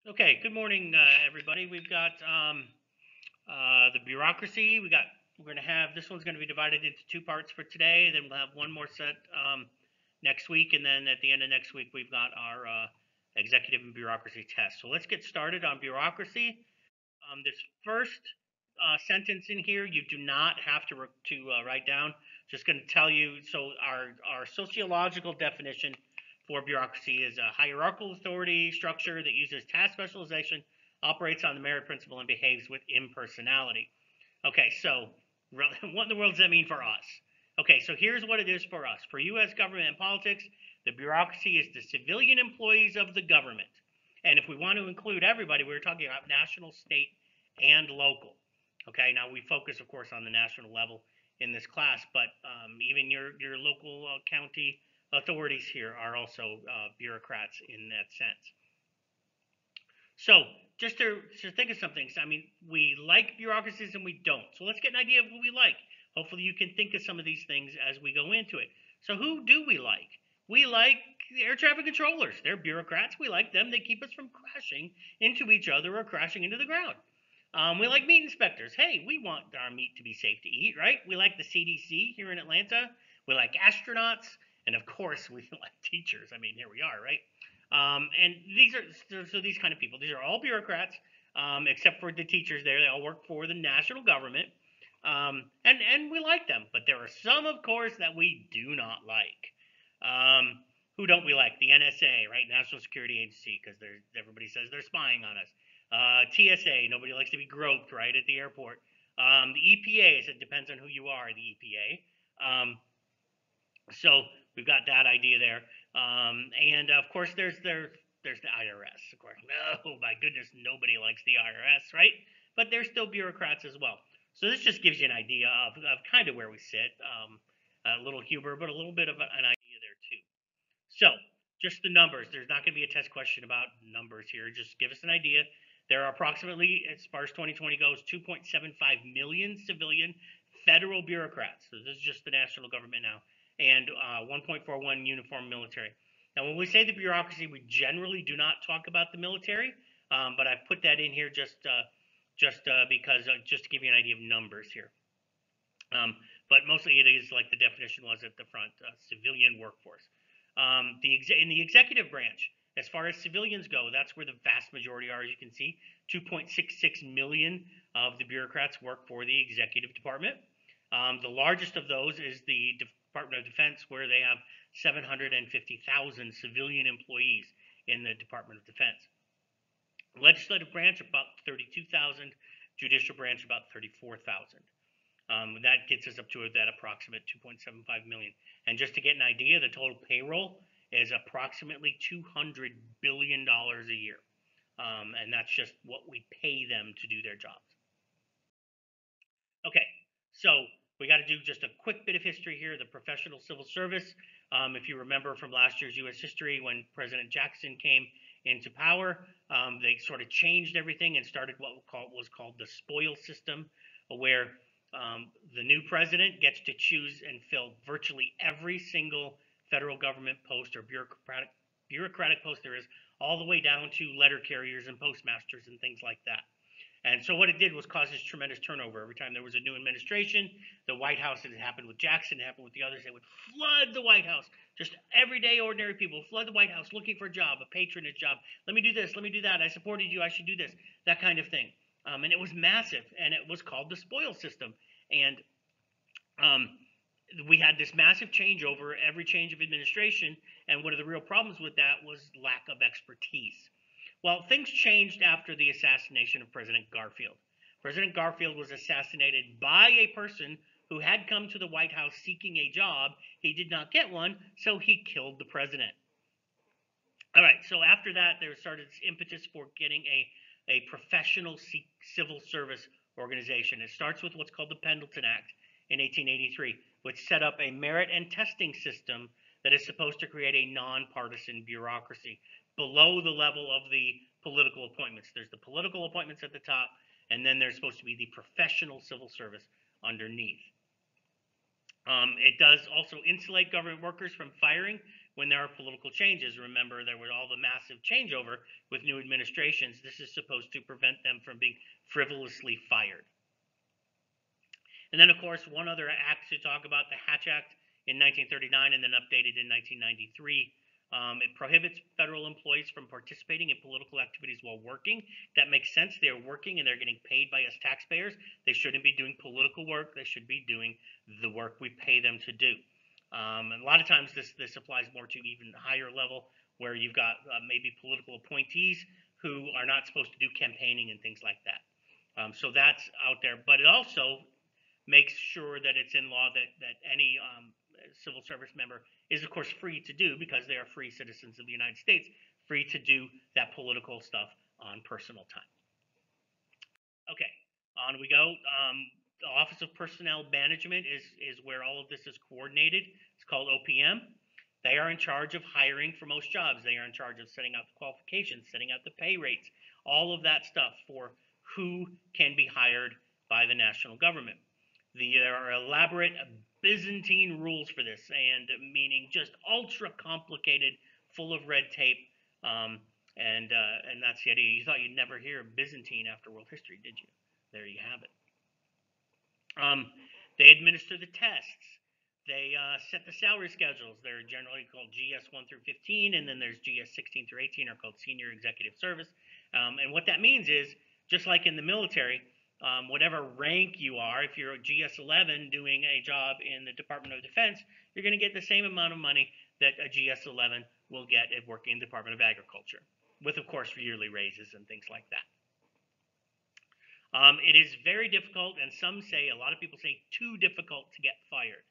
Okay, good morning, everybody. We've got the bureaucracy. We're going to have this one's going to be divided into two parts for today. Then we'll have one more set next week, and then at the end of next week we've got our executive and bureaucracy test. So let's get started on bureaucracy. This first sentence in here you do not have to write down. Just going to tell you. So our sociological definition for bureaucracy is a hierarchical authority structure that uses task specialization, operates on the merit principle, and behaves with impersonality. Okay, so what in the world does that mean for us? Okay, so here's what it is for us. For U.S. government and politics, the bureaucracy is the civilian employees of the government. And if we want to include everybody, we're talking about national, state, and local. Okay, now we focus, of course, on the national level in this class, but even your local county authorities here are also bureaucrats in that sense. So just to think of some things, I mean, we like bureaucracies and we don't. So let's get an idea of what we like. Hopefully you can think of some of these things as we go into it. So who do we like? We like air traffic controllers. They're bureaucrats. We like them. They keep us from crashing into each other or crashing into the ground. We like meat inspectors. Hey, we want our meat to be safe to eat, right? We like the CDC here in Atlanta. We like astronauts. And of course, we like teachers. I mean, here we are, right? And these are so these kind of people. These are all bureaucrats, except for the teachers there. They all work for the national government, and we like them. But there are some, of course, that we do not like. Who don't we like? The NSA, right? National Security Agency, because everybody says they're spying on us. TSA, nobody likes to be groped, right, at the airport. The EPA, so it depends on who you are. The EPA. So we've got that idea there. And of course, there's the IRS. Of course, no, my goodness, nobody likes the IRS, right? But they're still bureaucrats as well. So this just gives you an idea of kind of where we sit. A little humor, but a little bit of an idea there too. So just the numbers. There's not going to be a test question about numbers here. Just give us an idea. There are approximately, as far as 2020 goes, 2.75 million civilian federal bureaucrats. So this is just the national government now, and 1.41 uniformed military. Now, when we say the bureaucracy, we generally do not talk about the military, but I've put that in here just because just to give you an idea of numbers here. But mostly it is like the definition was at the front, civilian workforce. In the executive branch, as far as civilians go, that's where the vast majority are. As you can see, 2.66 million of the bureaucrats work for the executive department. The largest of those is the Department of Defense, where they have 750,000 civilian employees in the Department of Defense. Legislative branch, about 32,000. Judicial branch, about 34,000. That gets us up to that approximate 2.75 million. And just to get an idea, the total payroll is approximately $200 billion a year. And that's just what we pay them to do their jobs. Okay, so we got to do just a quick bit of history here. The professional civil service. If you remember from last year's U.S. history, when President Jackson came into power, they sort of changed everything and started what was called the spoil system, where the new president gets to choose and fill virtually every single federal government post or bureaucratic post there is, all the way down to letter carriers and postmasters and things like that. And so what it did was cause this tremendous turnover. Every time there was a new administration, the White House, it happened with Jackson, it happened with the others, they would flood the White House. Just everyday ordinary people flood the White House looking for a job, a patronage job. Let me do this, let me do that. I supported you, I should do this, that kind of thing. And it was massive, and it was called the spoil system. And we had this massive changeover, every change of administration, and one of the real problems with that was lack of expertise. Well, things changed after the assassination of President Garfield. President Garfield was assassinated by a person who had come to the White House seeking a job. He did not get one, so he killed the president. All right, so after that, there started impetus for getting a professional civil service organization. It starts with what's called the Pendleton Act in 1883, which set up a merit and testing system that is supposed to create a nonpartisan bureaucracy below the level of the political appointments. There's the political appointments at the top, and then there's supposed to be the professional civil service underneath. It does also insulate government workers from firing when there are political changes. Remember, there was all the massive changeover with new administrations. This is supposed to prevent them from being frivolously fired. And then, of course, one other act to talk about, the Hatch Act in 1939 and then updated in 1993. It prohibits federal employees from participating in political activities while working. That makes sense. They're working and they're getting paid by us taxpayers. They shouldn't be doing political work. They should be doing the work we pay them to do. And a lot of times this applies more to even higher level, where you've got maybe political appointees who are not supposed to do campaigning and things like that. So that's out there. But it also makes sure that it's in law that any civil service member is, of course, free to do, because they are free citizens of the United States, free to do that political stuff on personal time. Okay, on we go. The Office of Personnel Management is where all of this is coordinated. It's called OPM. They are in charge of hiring for most jobs. They are in charge of setting out the qualifications, setting out the pay rates, all of that stuff for who can be hired by the national government. There are elaborate Byzantine rules for this, and meaning just ultra complicated, full of red tape, and that's the idea. You thought you'd never hear of Byzantine after world history, did you? There you have it. They administer the tests. They set the salary schedules. They're generally called GS 1 through 15, and then there's GS 16 through 18 are called Senior Executive Service. And what that means is, just like in the military, whatever rank you are, if you're a GS 11 doing a job in the Department of Defense, you're going to get the same amount of money that a GS 11 will get at working in the Department of Agriculture, with, of course, yearly raises and things like that. It is very difficult, and a lot of people say, too difficult to get fired.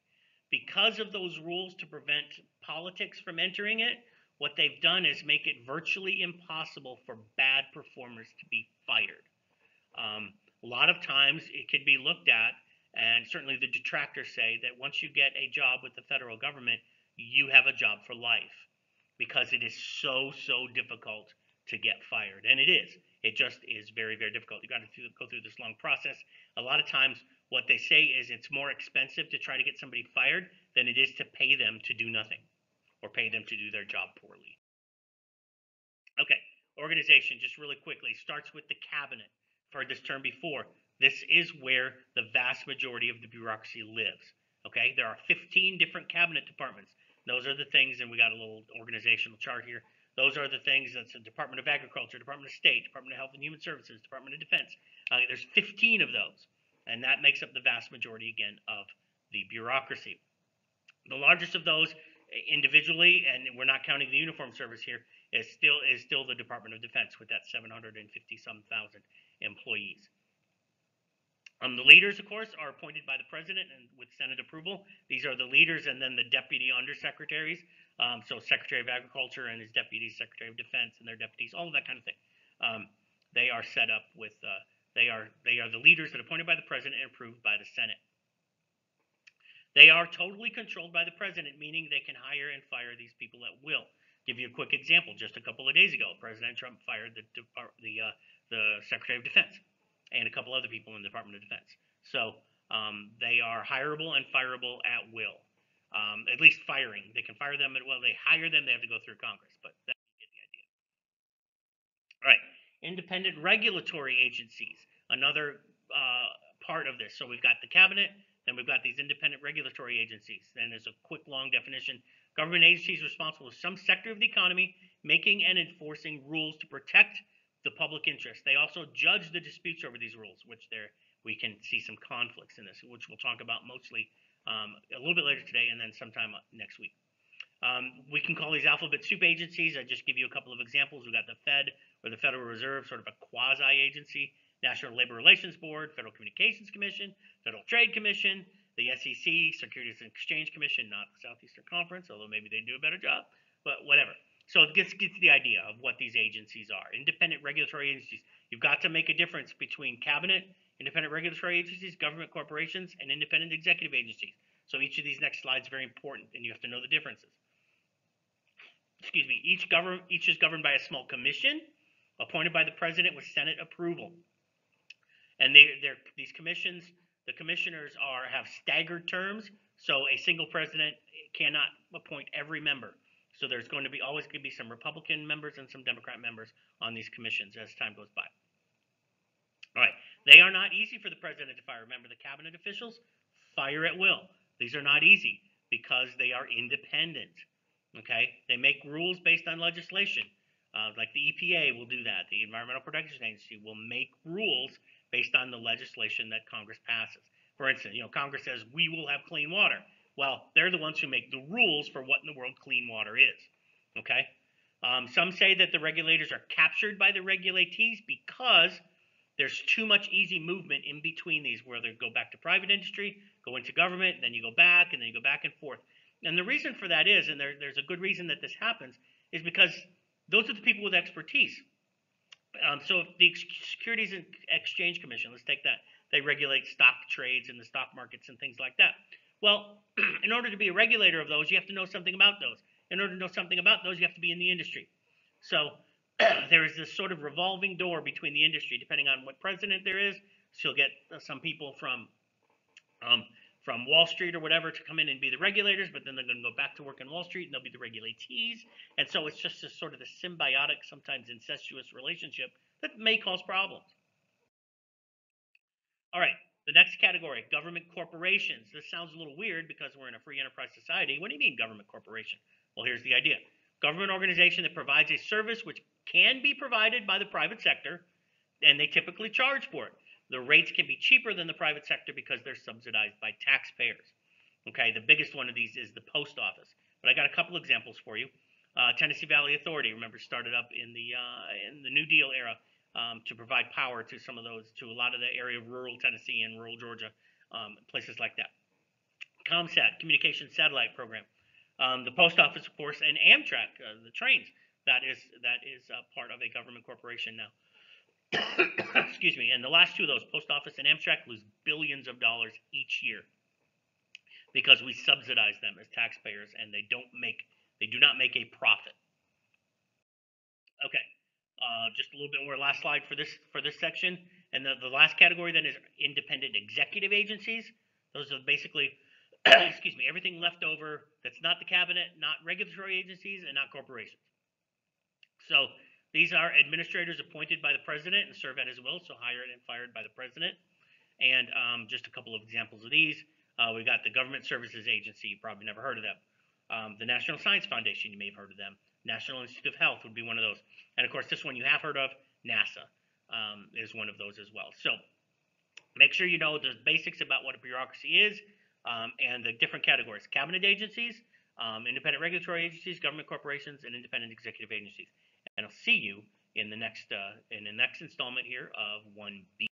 Because of those rules to prevent politics from entering it, what they've done is make it virtually impossible for bad performers to be fired. A lot of times it can be looked at, and certainly the detractors say that once you get a job with the federal government, you have a job for life, because it is so difficult to get fired. And it is. It just is very, very difficult. You've got to go through this long process. A lot of times what they say is it's more expensive to try to get somebody fired than it is to pay them to do nothing, or pay them to do their job poorly. Okay, organization, just really quickly, starts with the cabinet. I've heard this term before. This is where the vast majority of the bureaucracy lives. Okay, there are 15 different cabinet departments. Those are the things, and we got a little organizational chart here. Those are the things. That's the Department of Agriculture, Department of State, Department of Health and Human Services, Department of Defense. There's 15 of those, and that makes up the vast majority, again, of the bureaucracy. The largest of those individually, and we're not counting the uniform service here, is still the Department of Defense, with that 750-some thousand employees. The leaders, of course, are appointed by the president and with Senate approval. These are the leaders, and then the deputy undersecretaries. So Secretary of Agriculture and his deputies, Secretary of Defense and their deputies, all of that kind of thing. They are set up with, they are the leaders that are appointed by the president and approved by the Senate. They are totally controlled by the president, meaning they can hire and fire these people at will. Give you a quick example. Just a couple of days ago, President Trump fired the Secretary of Defense and a couple other people in the Department of Defense. So they are hireable and fireable at will. At least firing. They can fire them at will. They hire them, they have to go through Congress, but that you get the idea. All right. Independent regulatory agencies, another part of this. So we've got the cabinet, then we've got these independent regulatory agencies. Then there's a quick, long definition. Government agencies responsible for some sector of the economy, making and enforcing rules to protect the public interest. They also judge the disputes over these rules, which we can see some conflicts in this, which we'll talk about mostly a little bit later today and then sometime next week. We can call these alphabet soup agencies. I just give you a couple of examples. We've got the Fed, or the Federal Reserve, sort of a quasi-agency, National Labor Relations Board, Federal Communications Commission, Federal Trade Commission, the SEC, Securities and Exchange Commission, not the Southeastern Conference, although maybe they do a better job, but whatever. So it gets the idea of what these agencies are. Independent regulatory agencies. You've got to make a difference between cabinet, independent regulatory agencies, government corporations, and independent executive agencies. So each of these next slides is very important, and you have to know the differences. Excuse me. Each is governed by a small commission appointed by the president with Senate approval. And these commissions, the commissioners have staggered terms, so a single president cannot appoint every member. So there's going to be always going to be some Republican members and some Democrat members on these commissions as time goes by. All right, they are not easy for the president to fire. Remember, the cabinet officials fire at will. These are not easy because they are independent. Okay, they make rules based on legislation. Like the EPA will do that. The Environmental Protection Agency will make rules based on the legislation that Congress passes. For instance, Congress says we will have clean water. Well, they're the ones who make the rules for what in the world clean water is. Okay, some say that the regulators are captured by the regulatees because there's too much easy movement in between these, where they go back to private industry, go into government, then you go back, and then you go back and forth. And the reason for that is, and there's a good reason that this happens, is because those are the people with expertise. So if the Securities and Exchange Commission, let's take that, they regulate stock trades in the stock markets and things like that. Well, in order to be a regulator of those, you have to know something about those. In order to know something about those, you have to be in the industry. So there is this sort of revolving door between the industry, depending on what president there is. So you'll get some people from Wall Street or whatever to come in and be the regulators, but then they're going to go back to work on Wall Street and they'll be the regulatees. And so it's just a sort of a symbiotic, sometimes incestuous relationship that may cause problems. All right, the next category, government corporations. This sounds a little weird because we're in a free enterprise society. What do you mean government corporation? Well, here's the idea. Government organization that provides a service which can be provided by the private sector, and they typically charge for it. The rates can be cheaper than the private sector because they're subsidized by taxpayers. Okay, the biggest one of these is the post office. But I got a couple examples for you. Tennessee Valley Authority, remember, started up in the New Deal era to provide power to some of those, to a lot of the area of rural Tennessee and rural Georgia, places like that. ComSat, Communication Satellite Program. The post office, of course, and Amtrak, the trains. That is part of a government corporation now. Excuse me. And the last two of those, post office and Amtrak, lose billions of dollars each year because we subsidize them as taxpayers, and they do not make a profit. Okay. Just a little bit more. Last slide for this section, and the last category then is independent executive agencies. Those are basically, excuse me, everything left over that's not the cabinet, not regulatory agencies, and not corporations. So these are administrators appointed by the president and serve at his will, so hired and fired by the president. And just a couple of examples of these. We got the Government Services Agency. You probably never heard of them. The National Science Foundation, you may have heard of them. National Institute of Health would be one of those. And of course, this one you have heard of, NASA, is one of those as well. So make sure you know the basics about what a bureaucracy is and the different categories: cabinet agencies, independent regulatory agencies, government corporations, and independent executive agencies. And I'll see you in the next installment here of 1B.